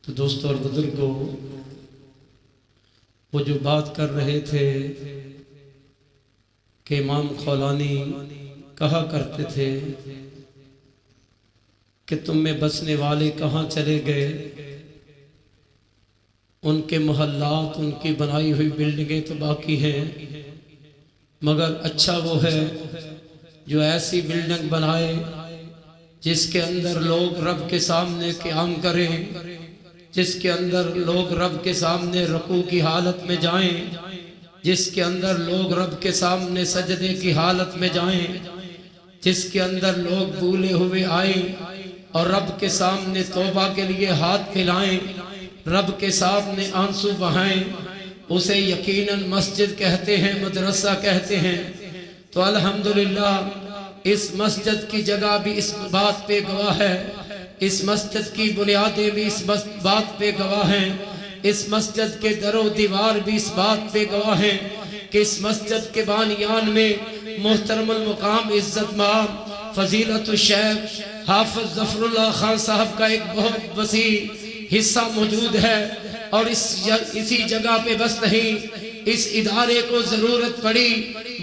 तो दोस्तों और बुजुर्गों, वो जो बात कर रहे थे कि इमाम खौलानी कहा करते थे कि तुम में बसने वाले कहाँ चले गए, उनके मोहल्लात, उनकी बनाई हुई बिल्डिंगें तो बाकी हैं, मगर अच्छा वो है जो ऐसी बिल्डिंग बनाए जिसके अंदर लोग रब के सामने क़याम करें, जिसके अंदर लोग रब के सामने रुकू की हालत में जाएं, जिसके अंदर लोग रब के सामने सजदे की हालत में जाएं, जिसके अंदर लोग भूले हुए आए और रब के सामने तौबा के लिए हाथ फैलाएं, रब के सामने आंसू बहाएं, उसे यकीनन मस्जिद कहते हैं, मदरसा कहते हैं। तो अल्हम्दुलिल्लाह इस मस्जिद की जगह भी इस बात पे गवाह है, इस मस्जिद की बुनियादें भी इस बात पे गवाह हैं, इस मस्जिद के दरो दीवार भी इस बात पे गवाह हैं कि इस मस्जिद के बानियान में मोहतरमुल मुकाम इज्जत माब फजीलतुल शेख हाफिज ज़फरुल्लाह खान साहब का एक बहुत वसी हिस्सा मौजूद है। और इसी जगह पे बस नहीं, इस इदारे को जरूरत पड़ी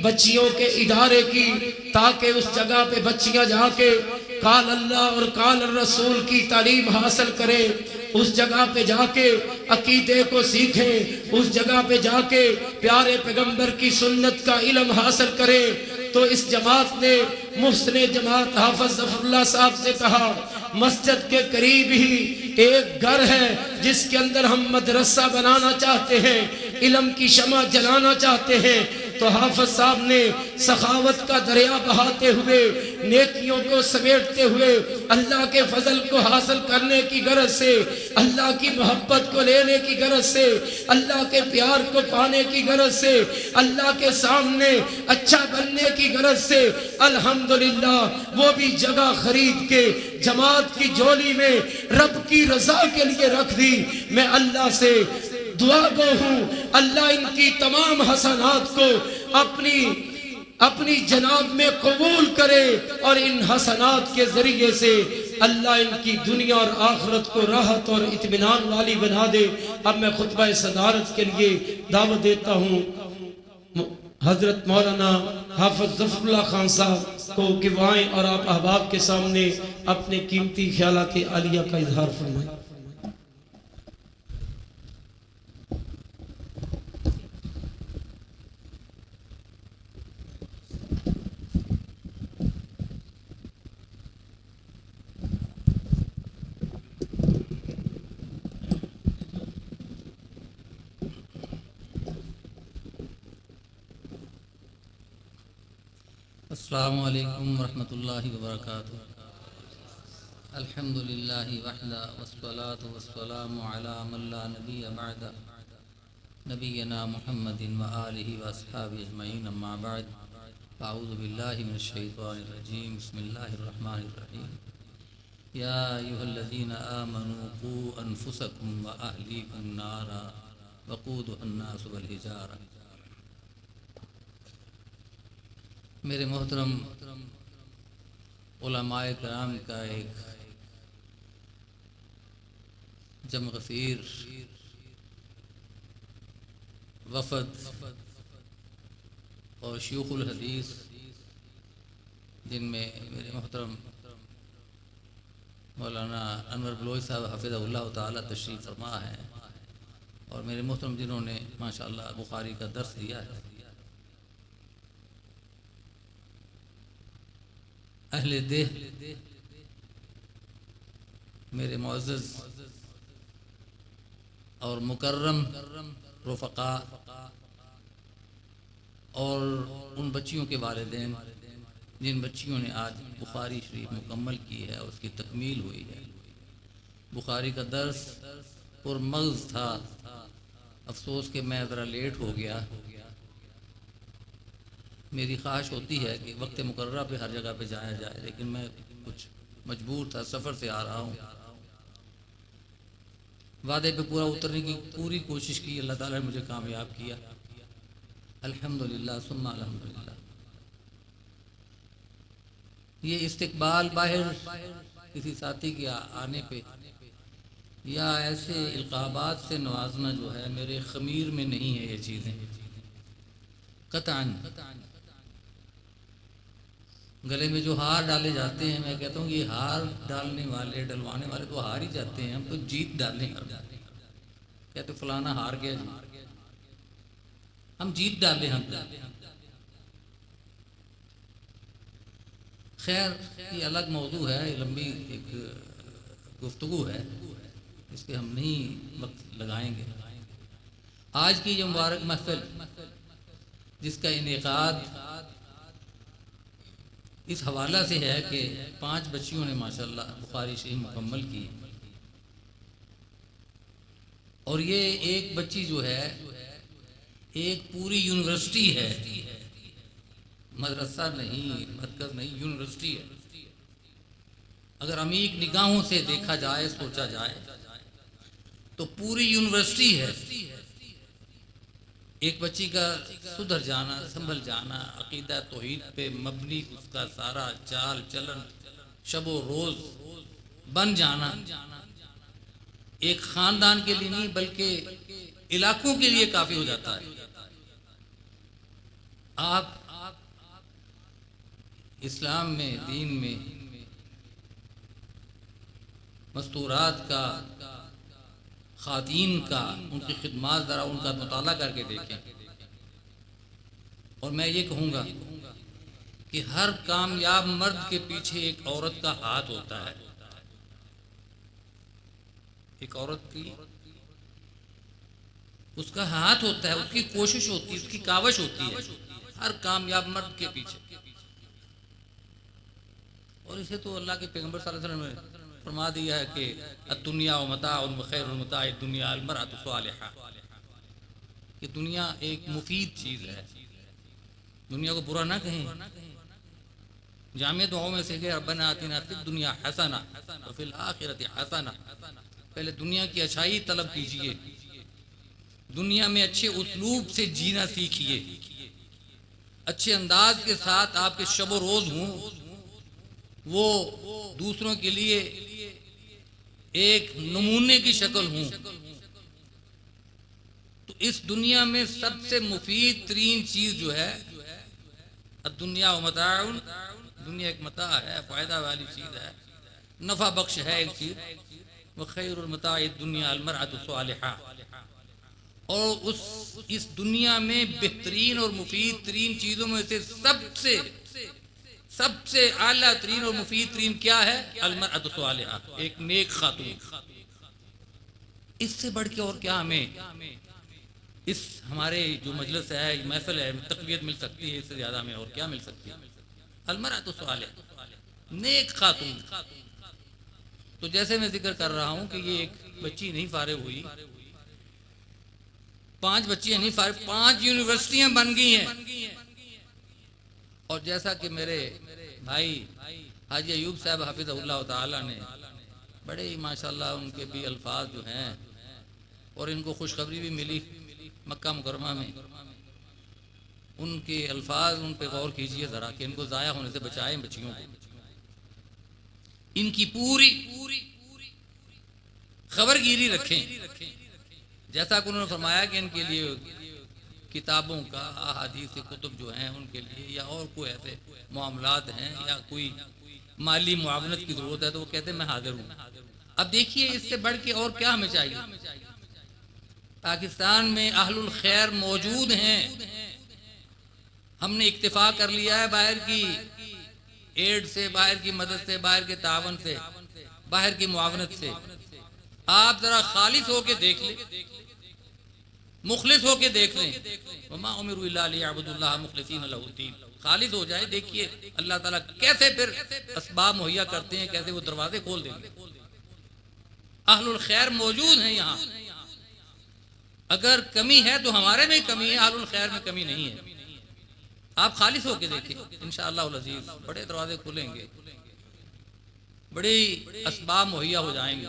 बच्चियों के इदारे की, ताकि उस जगह पे बच्चियां जाके काल अल्लाह और काल रसूल की तालीम हासिल करें, उस जगह पे जाके अकीदे को सीखें, उस जगह पे जाके प्यारे पैगंबर की सुन्नत का इल्म हासिल करें। तो इस जमात ने मुहसिने जमात हाफिज ज़फरुल्लाह साहब से कहा, मस्जिद के करीब ही एक घर है जिसके अंदर हम मदरसा बनाना चाहते हैं, इल्म की शमा जलाना चाहते हैं। तो हाफिज साहब ने सखावत का दरिया बहाते हुए, नेकियों को समेटते हुए, अल्लाह के फजल को हासिल करने की गरज से, अल्लाह की मोहब्बत को लेने की गरज से, अल्लाह के प्यार को पाने की गरज से, अल्लाह के सामने अच्छा बनने की गरज से अल्हम्दुलिल्लाह वो भी जगह खरीद के जमात की झोली में रब की रजा के लिए रख दी। मैं अल्लाह से दुआ गो हूँ, अल्लाह इनकी तमाम हसनात को अपनी जनाब में कबूल करे और इन हसनात के जरिए से अल्लाह इनकी दुनिया और आखिरत को राहत और इत्मीनान वाली बना दे। अब मैं खुतबा सदारत के लिए दावत देता हूँ हजरत मौलाना हाफिज ज़फरुल्लाह खान साहब को कि वो आएं और आप अहबाब के सामने अपने कीमती ख्यालात आलिया का इजहार फरमाएं। अस्सलामु अलैकुम वरहमतुल्लाहि वबरकातुहू। अल्हम्दुलिल्लाहि वहदा वस्सलातु वस्सलामु अला मन ला नबिय्य बअदा नबियना मुहम्मदिन व आलिहि व अस्हाबिहि अजमईन अम्मा बाद। अऊज़ु बिल्लाहि मिनश शैतानिर रजीम। बिस्मिल्लाहिर रहमानिर रहीम। या अय्युहल्लज़ीना आमनू qू अनफुसकुम व अहलीकुम नारा वक़ूदुहन नास वल हिजारा। मेरे मोहतरम उलमाए कराम का एक जमगफीर वफ़द और शयूखुल हदीस, जिनमें मेरे मोहतरम मौलाना अनवर बलोच साहब हफ़िज़हुल्लाह ताला तशरीफ़ फरमा है, और मेरे मोहतरम जिन्होंने माशाअल्लाह बुखारी का दर्स दिया है, अहले देह, मेरे मुअज़्ज़ज़ और मुकर्रम रुफ़क़ा और उन बच्चियों के वालिदैन जिन बच्चियों ने आज बुखारी शरीफ मुकम्मल की है और उसकी तकमील हुई है। बुखारी का दर्स पुरमग़ज़ था, अफसोस कि मैं ज़रा लेट हो गया। मेरी ख्वाहिश होती है कि वक्त मुकर्रर पे हर जगह पे जाया जाए, लेकिन मैं कुछ मजबूर था, सफ़र से आ रहा हूँ। वादे पे पूरा उतरने की पूरी कोशिश की, अल्लाह ताला ने मुझे कामयाब किया। अल्हम्दुलिल्लाह सुम्मा अल्हम्दुलिल्लाह। ये इस्तिक़बाल बाहर किसी साथी के आने पे या ऐसे इल्क़ाबात से नवाजना जो है मेरे ख़मीर में नहीं है ये चीज़ें कतअन। गले में जो हार डाले जाते हैं, मैं कहता हूँ ये हार डालने वाले डलवाने वाले तो हार ही जाते हैं, हम तो जीत डालें। कहते फलाना हार गया जी, हम जीत डाले हम। खैर ये अलग मौजू है, ये लंबी एक गुफ्तगू है, इस पर हम नहीं वक्त लगाएंगे। आज की जो मुबारक महफिल जिसका इनेकाद इस हवाला से है कि 5 बच्चियों ने माशाल्लाह बुखारी शरीफ मुकम्मल की, और ये एक बच्ची जो है एक पूरी यूनिवर्सिटी है, मदरसा नहीं, मरकज़ नहीं, यूनिवर्सिटी है। अगर अमीक निगाहों से देखा जाए, सोचा जाए तो पूरी यूनिवर्सिटी है। एक बच्ची का सुधर जाना, संभल जाना, अकीदा तौहीद पे मबनी उसका सारा चाल चलन, शबो रोज बन जाना, एक ख़ानदान के लिए नहीं बल्कि इलाकों के लिए काफ़ी हो जाता है। आप इस्लाम में, दीन में मस्तूरात का, ख़ातीन का, उनकी खिदमत ज़रा उनका मुताला करके देखें। और मैं ये कहूँगा कि हर कामयाब मर्द के पीछे एक औरत का हाथ होता है। एक औरत की उसका हाथ होता है, उसकी कोशिश होती है, उसकी कावश होती है हर कामयाब मर्द के पीछे। और इसे तो अल्लाह के पैगंबर सल्लल्लाहु अलैहि वसल्लम ने फरमा दिया है कि दुनिया व मताउन व खैरुल मताइ दुनिया अल मरअतु सालिहा, कि दुनिया एक मुफीद चीज़ है, दुनिया को बुरा ना कहें। जामे दुआओं में से कि रब्बना आतिना फिद दुनिया हसना व फिल आखिरति हसना, पहले दुनिया की अच्छाई तलब कीजिए, दुनिया में अच्छे उस्लूब से जीना सीखिए, अच्छे अंदाज के साथ आपके शब रोज़ हों, वो दूसरों के लिए एक नमूने की शक्ल हूं। तो इस दुनिया में सबसे मुफीद तरीन चीज जो है दुनिया व मताउन, दुनिया एक मता है, फायदा वाली चीज है, नफा बख्श है एक चीज। व खैरुल मताइ दुनिया अल मरअतु सालिहा, और इस दुनिया में बेहतरीन और मुफीद तरीन चीजों में से सबसे आला तरीन और मुफीद तरीन क्या है? अलमरअतु सालिहा, एक नेक खातून। इससे बढ़ के और क्या हमें इस हमारे जो मजलिस है, महफिल है, तक़वियत मिल सकती है? इससे ज्यादा हमें और क्या मिल सकती है? अलमरअतु सालिहा, नेक खातून। तो जैसे मैं जिक्र कर रहा हूं कि ये एक बच्ची नहीं फारिग हुई, 5 बच्चियां नहीं फारिग, 5 यूनिवर्सिटियां बन गई हैं। और जैसा कि मेरे भाई हाजी अयूब साहब हाफिज़हुल्लाह ताला ने बड़े ही माशाल्लाह उनके भी अल्फाज जो हैं, और इनको खुशखबरी भी मिली मक्का मुकरमा में, उनके अल्फाज उन पे गौर कीजिए ज़रा कि इनको ज़ाया होने से बचाएं बच्चियों को। इनकी पूरी खबरगिरी रखें, जैसा कि उन्होंने फरमाया कि इनके लिए किताबों का, अहादीस के कुतुब जो हैं उनके लिए, या और कोई ऐसे मामलात हैं या कोई माली मुआवनत की ज़रूरत है तो वो कहते हैं मैं हाजिर हूँ। अब देखिए इससे बढ़ के और क्या हमें चाहिए? पाकिस्तान में अहलुल खैर मौजूद हैं, हमने इक्तिफा कर लिया है बाहर की एड से, बाहर की मदद से, बाहर के तावन से, बाहर की मुआवनत से। आप जरा खालिस होके देख लें, मुखलिस होके देख लें। वमा उमिरु इल्ला लियअबुदुल्लाह मुखलिसीन लहुद्दीन, खालिस हो जाए। देखिए अल्लाह ताला कैसे फिर असबाब मुहैया करते हैं, कैसे वो दरवाजे खोल देंगे। अहलुल खैर मौजूद हैं यहाँ, अगर कमी है तो हमारे में कमी है, अहलुल खैर में कमी नहीं है। आप खालिस होके देखिए, इंशाअल्लाह अज़ीज़ बड़े दरवाजे खुलेंगे, बड़े असबाब मुहैया हो जाएंगे।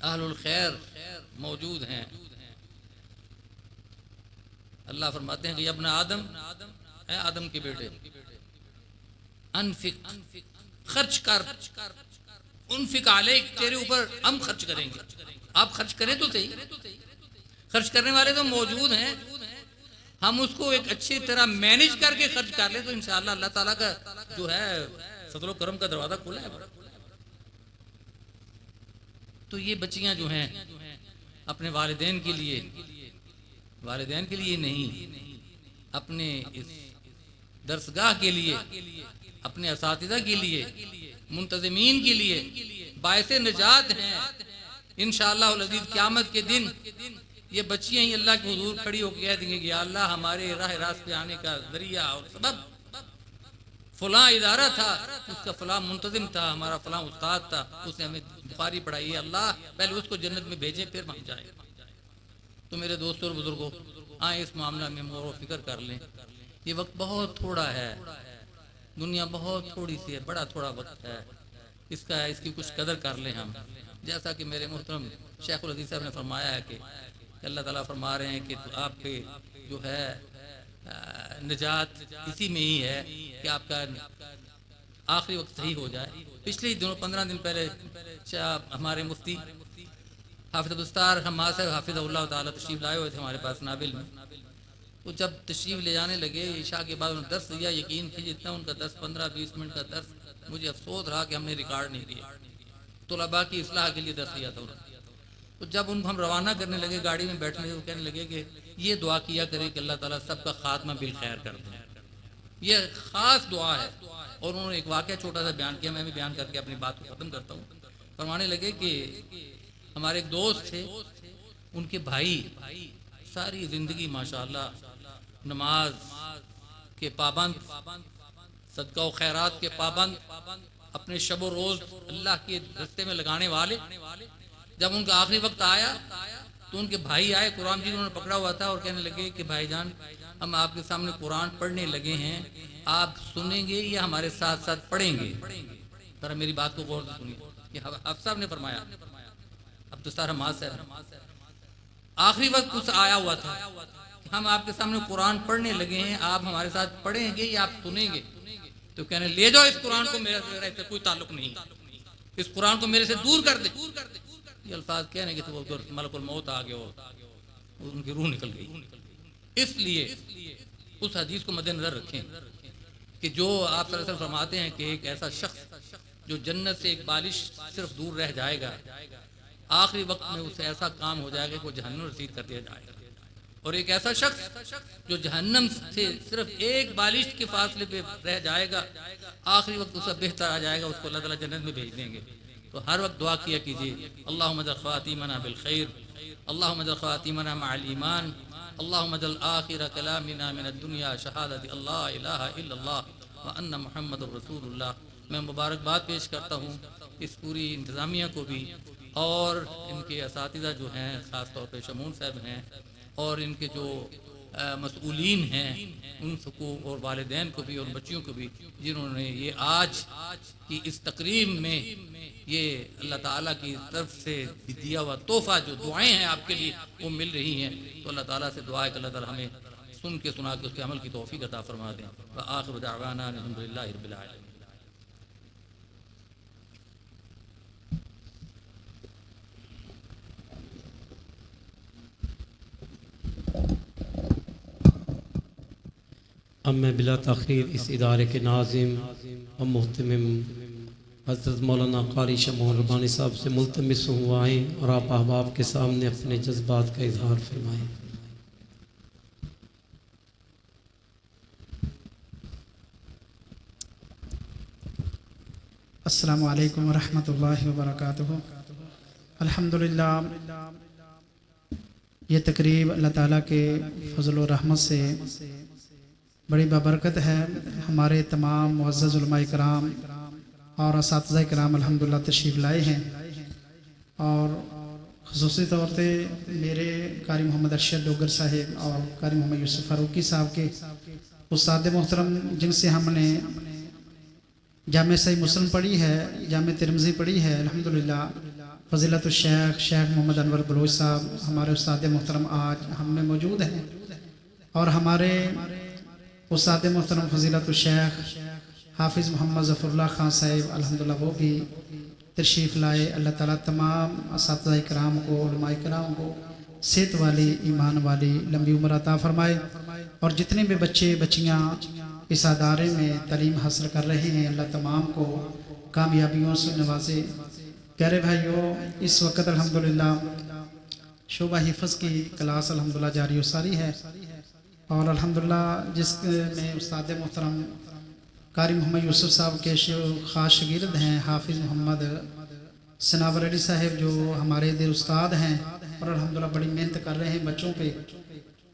अहलुल खैर मौजूद हैं। अल्लाह फरमाते हैं कि अपना आदम है, आदम के बेटे, अनफिक खर्च कर, उनफिक अलैक, तेरे ऊपर हम खर्च करेंगे। आप खर्च करें तो सही, खर्च करने वाले तो मौजूद हैं, हम उसको एक अच्छी तरह मैनेज करके खर्च कर ले तो इंशाअल्लाह अल्लाह ताला का जो है फजल करम का दरवाजा खुला है। तो ये बच्चियां जो हैं अपने वालिदैन के लिए नहीं, अपने इस दरसगाह के लिए, अपने असातिज़ा के लिए, मुंतज़िमीन के लिए बायसे निजात हैं। इंशाअल्लाह उल अज़ीज़ क़यामत के दिन ये बच्चियां ही अल्लाह के हुजूर खड़ी होकर कह देंगे कि अल्लाह हमारे राह रास्त पे आने का जरिया और सबब फलां इदारा था, उसका फलां मुंतजिम था, हमारा फलां उस्ताद था, उसने हमें बुखारी पढ़ाई है, अल्लाह पहले उसको जन्नत में भेजें फिर हम जाए। तो मेरे दोस्तों और बुजुर्गों, आए इस मामला में गौर व फिक्र कर लें। ये वक्त बहुत थोड़ा है, दुनिया बहुत थोड़ी सी है, बड़ा थोड़ा वक्त है, इसकी कुछ कदर कर लें हम। जैसा कि मेरे मोहतरम शेखुल अज़ीज़ साहब ने फरमाया है कि अल्लाह ताला फरमा रहे हैं कि आपके जो है निजात इसी में ही है कि आपका आखिरी वक्त सही हो जाए। पिछले दिनों 15 दिन पहले हमारे मुफ्ती हाफिज़ अब्दुस्तार हम्माद साहब हाफिज़हुल्लाह ताला तशरीफ़ लाए हुए थे हमारे पास नाबिल में। तो जब तशरीफ़ ले जाने लगे ईशा के बाद उन्होंने दर्स दिया, यकीन कीजिए जितना उनका 10, 15, 20 मिनट का दर्स, मुझे अफसोस रहा कि हमने रिकॉर्ड नहीं किया। तुलबा की इस्लाह के लिए दर्स दिया था उन्होंने। तो जब उनको हम रवाना करने लगे गाड़ी में बैठने, तो कहने लगे कि ये दुआ किया करें कि अल्लाह ताला सबका खात्मा बिल खैर कर दे। ये ख़ास दुआ है। और उन्होंने एक वाक़या छोटा सा बयान किया, मैं भी बयान करके अपनी बात को ख़त्म करता हूँ। फरमाने लगे कि हमारे एक दोस्त थे, उनके भाई सारी ज़िंदगी माशाअल्लाह नमाज के पाबंद, सदका व खैरात के पाबंद, अपने शब व रोज़ अल्लाह के रास्ते में लगाने वाले। जब उनका आखिरी वक्त आया तो उनके भाई आए, कुरान जी उन्होंने पकड़ा हुआ था और कहने लगे कि भाईजान हम आपके सामने कुरान पढ़ने लगे हैं, आप सुनेंगे या हमारे साथ साथ पढ़ेंगे? जरा मेरी बात को गौर से सुनिए। ये हाफिज़ साहब ने फरमाया, अब्दुस्तार हम्माद साहब, आखिरी वक्त कुछ आया हुआ था कि हम आपके सामने कुरान पढ़ने लगे हैं, आप हमारे साथ पढ़ेंगे या आप सुनेंगे? तो कहने ले जाओ इस कुरान को, मेरा इससे कोई ताल्लुक नहीं, इस कुरान को मेरे से दूर कर दे। ये अल्फाज कहने के तो वो मलकुल मौत आ गया, उनकी रूह निकल गई। इसलिए उस हदीस को मद्देनजर रखें कि जो आप सल्लल्लाहु अलैहि वसल्लम फरमाते हैं कि एक ऐसा शख्स जो जन्नत से एक बालिश सिर्फ दूर रह जाएगा, आखिरी वक्त में उसे ऐसा काम हो जाएगा कि वो जहन्नम रसीद कर दिया जाएगा। और एक ऐसा शख्स जो जहन्नम से सिर्फ एक बालिश के फासले पे रह जाएगा, आखिरी वक्त उसका बेहतर आ जाएगा, उसको अल्लाह ताला जन्नत में भेज देंगे। तो हर वक्त दुआ किया कीजिए, अल्लाहुम्मा जअल ख़ातिमना बिल खैर, अल्लाहुम्मा जअल ख़ातिमना मअल ईमान, अल्लाहुम्मा जअल आखिर कलामिना मिनद दुनिया शहादत अल्ला इलाहा इल्लल्लाह व अन्ना मुहम्मदुर रसूलुल्लाह। मैं मुबारकबाद पेश करता हूँ इस पूरी इंतज़ामिया को भी और इनके असातिज़ा जो हैं, ख़ास तौर पे शमून साहब हैं और इनके जो मसूलीन हैं उनको और वालिदैन को भी और बच्चियों को भी, जिन्होंने ये आज की इस तकरीब में ये अल्लाह ताला की तरफ से दिया हुआ तोहफ़ा जो दुआएं हैं आपके लिए वो मिल रही हैं। तो अल्लाह ताला से दुआ है कि अल्लाह ताला हमें सुन के सुना के उसके अमल की तौफ़ीक़ अता फरमा दें। व आखिर दावाना अल्हम्दुलिल्लाहि रब्बिल आलमीन। अब मैं बिला तख़ीर इस इदारे के नाज़िम और मुहतमिम हज़रत मौलाना क़ारी शमून रब्बानी साहब से मुल्तमिस हुआ आएँ और आप अहबाब के सामने अपने जज्बात का इजहार फरमाएँ। अस्सलामु अलैकुम रहमतुल्लाहि व बरकातुहू। अल्हम्दुलिल्लाह, ये तकरीब अल्लाह ताला के फजल व रहमत से बड़ी बाबरकत है। हमारे तमाम मुअज़्ज़ज़ उलमा इकराम और असातिज़ा इकराम अल्हम्दुलिल्लाह तशरीफ़ लाए हैं और ख़ुसूसी तौर पे मेरे कारी मोहम्मद अरशद डोगर साहिब और कारी मोहम्मद यूसुफ फ़ारूकी साहब के उस्ताद मोहतरम, जिनसे हमने जामे सही मुस्लिम पढ़ी है, जामे तिरमिज़ी पढ़ी है, अल्हम्दुलिल्लाह फ़ज़ीलतुल शेख मोहम्मद अनवर बलोच साहब हमारे उस्ताद मोहतरम आज हम में मौजूद हैं और हमारे उस्ताद मोहतरम फ़ज़ीलतुल शेख हाफिज़ मोहम्मद ज़फ़रुल्लाह खान साहिब अल्हम्दुलिल्लाह वो भी तशरीफ़ लाए। अल्लाह ताला तमाम असातिज़ा कराम को, उलमा कराम को सेहत वाली, ईमान वाली लंबी उम्र अता फ़रमाए। और जितने भी बच्चे बच्चियाँ इस अदारे में तालीम हासिल कर रहे हैं, अल्लाह तमाम को कामयाबियों से नवाजे। प्यारे भाइयों, इस वक्त अल्हम्दुलिल्लाह शोबा हिफ़्ज़ की क्लास अल्हम्दुलिल्लाह जारी व सारी है। और अल्हम्दुलिल्लाह जिसमें उस्ताद मोहतरम कारी मोहम्मद यूसुफ साहब के ख़ास शागिर्द हैं हाफिज़ मोहम्मद सनावर अली साहब, जो हमारे दिल उस्ताद हैं और अल्हम्दुलिल्लाह बड़ी मेहनत कर रहे हैं बच्चों पे।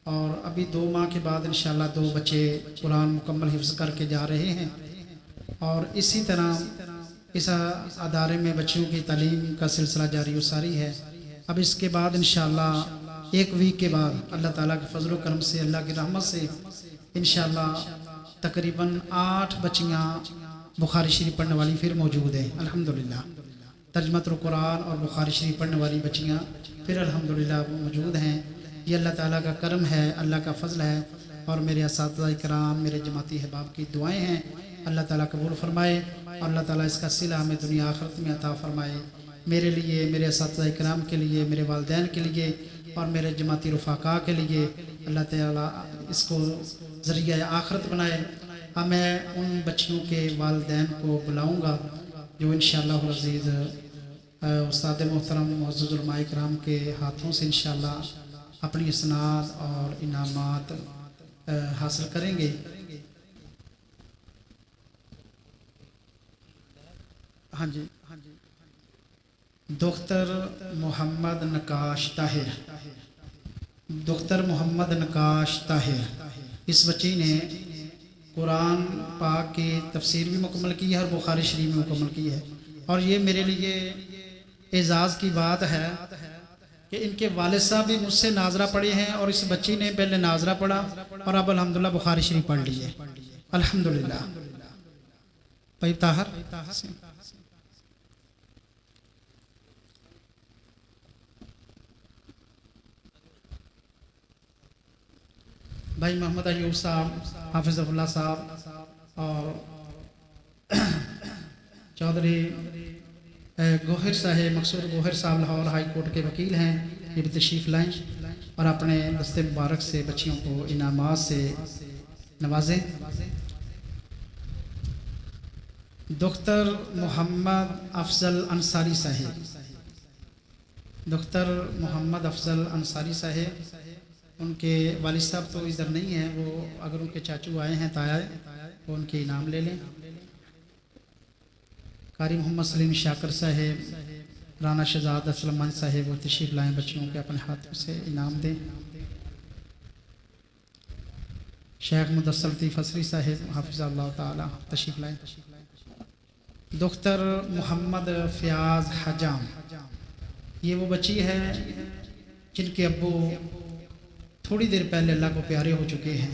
और अभी 2 माह के बाद इंशाअल्लाह 2 बच्चे कुरान मुकम्मल हिफ्ज़ करके जा रहे हैं। और इसी तरह इस अदारे में बच्चों की तालीम का सिलसिला जारी व सारी है। अब इसके बाद इंशाअल्लाह 1 वीक के बाद अल्लाह ताला के फजल करम से, अल्लाह की रहमत से इंशाअल्लाह तकरीबन 8 बच्चियाँ बुखारी शरीफ पढ़ने वाली फिर मौजूद हैं अल्हम्दुलिल्लाह। तर्जमतुल कुरान और बुखारी शरीफ पढ़ने वाली बच्चियाँ फिर अल्हम्दुलिल्लाह मौजूद हैं। ये अल्लाह ताला का करम है, अल्लाह का फ़ज़ल है। और मेरे असातिज़ा कराम, मेरे जमाती अहबाब की दुआएँ हैं, अल्लाह ताला कबूल फ़रमाए और अल्लाह ताला इसका सिला हमें दुनिया आखिरत में अता फ़रमाए। मेरे लिए, मेरे असातिज़ा कराम के लिए, मेरे वालिदैन के लिए और मेरे जमाती रफ़ाक़ा के लिए अल्लाह ताला इसको ज़रिया आखिरत बनाए। अब मैं उन बच्चियों के वालिदैन को बुलाऊँगा जो इंशाअल्लाह अज़ीज़ उस्ताद मोहतरम मुअज़्ज़ज़ उलमा इकराम के हाथों से इंशाअल्लाह अपनी इसनाद और इनामात हासिल करेंगे। हाँ जी, दुख्तर मोहम्मद नकाश ताहिर, दुख्तर मोहम्मद नकाश ताहिर, इस बच्ची ने कुरान पाक की तफसीर भी मुकम्मल की है और बुखारी शरीफ में मुकम्मल की है। और ये मेरे लिए एजाज़ की बात है कि इनके वालिद साहब भी मुझसे नाजरा पढ़े हैं और इस बच्ची ने पहले नाजरा पढ़ा और अब अल्हम्दुलिल्लाह बुखारी शरीफ पढ़ ली है अल्हम्दुलिल्लाह। भाई ताहर भाई मोहम्मद अयूब साहब, हाफिज़ुल्लाह साहब और चौधरी गोहर साहब, मकसूद गोहर साहब लाहौर हाई कोर्ट के वकील हैं, ये भी तशरीफ़ लाएँ और अपने दस्ते मुबारक से बच्चियों को इनामात से नवाजें। दुख्तर मोहम्मद अफजल अंसारी साहिब, दुख्तर मोहम्मद अफजल अंसारी साहिब, उनके वालिद साहब तो इधर नहीं हैं, वो अगर उनके चाचू आए हैं ताया वो उनके इनाम ले लें। कारी मोहम्मद सलीम शाकर साहेब, राना शहजाद असलम मंच साहेब वो तशरीफ़ लाएँ, बच्चियों के अपने हाथों से इनाम दें। शेख मुदस्सर लतीफ़ असरी साहेब हाफिज़ल्लाह ताला तशरीफ़ लाएँ। दुख्तर मोहम्मद फ़याज़ हजाम, ये वो बच्ची है जिनके अब्बू थोड़ी देर पहले अल्लाह को प्यारे हो चुके हैं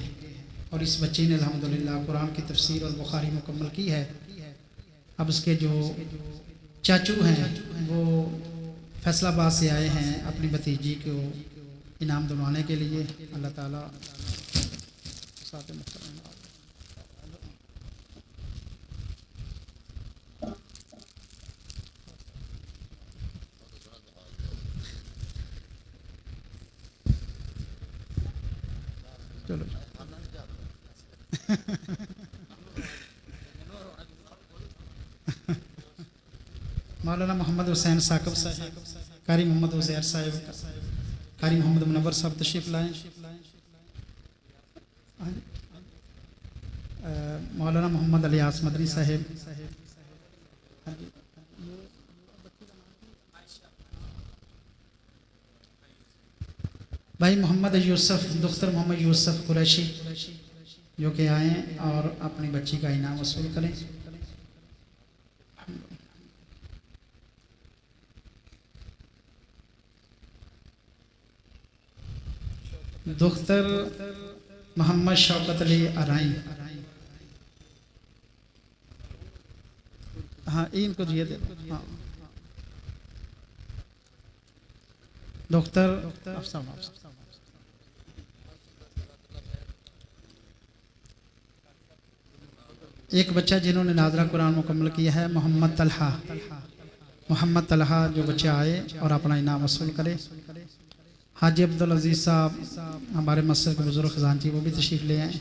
और इस बच्ची ने अल्हम्दुलिल्लाह कुरान की तफसीर और बुखारी मुकम्मल की है। अब उसके जो चाचू हैं वो फैसलाबाद से आए हैं अपनी भतीजी को इनाम दिलवाने के लिए। अल्लाह ताला साथ में चलो मौलाना मोहम्मद हुसैन साकब साहब, कारी मोहम्मद उज़ैर साहब, कारी मोहम्मद मुनव्वर साहब तशरीफ़ लाएँ। मौलाना मोहम्मद अलियास मदनी साहब, भाई मोहम्मद यूसुफ, दुख्तर मोहम्मद यूसुफ कुरैशी जो कि आएँ और अपनी बच्ची का इनाम वसूल करें। दुख्तर मोहम्मद शौकत अली अराई, हाँ इनको दिए दे। हाँ दुख्तर एक बच्चा जिन्होंने नाजरा कुरान मुकम्मल किया है मोहम्मद तलहा, मोहम्मद तलहा जो बच्चे आए और अपना इनाम वसूल करे। हाजी अब्दुल अजीज़ साहब हमारे मस्जिद के बुजुर्ग खजानची, वो भी तशरीफ़ ले आए।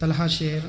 तलहा शेर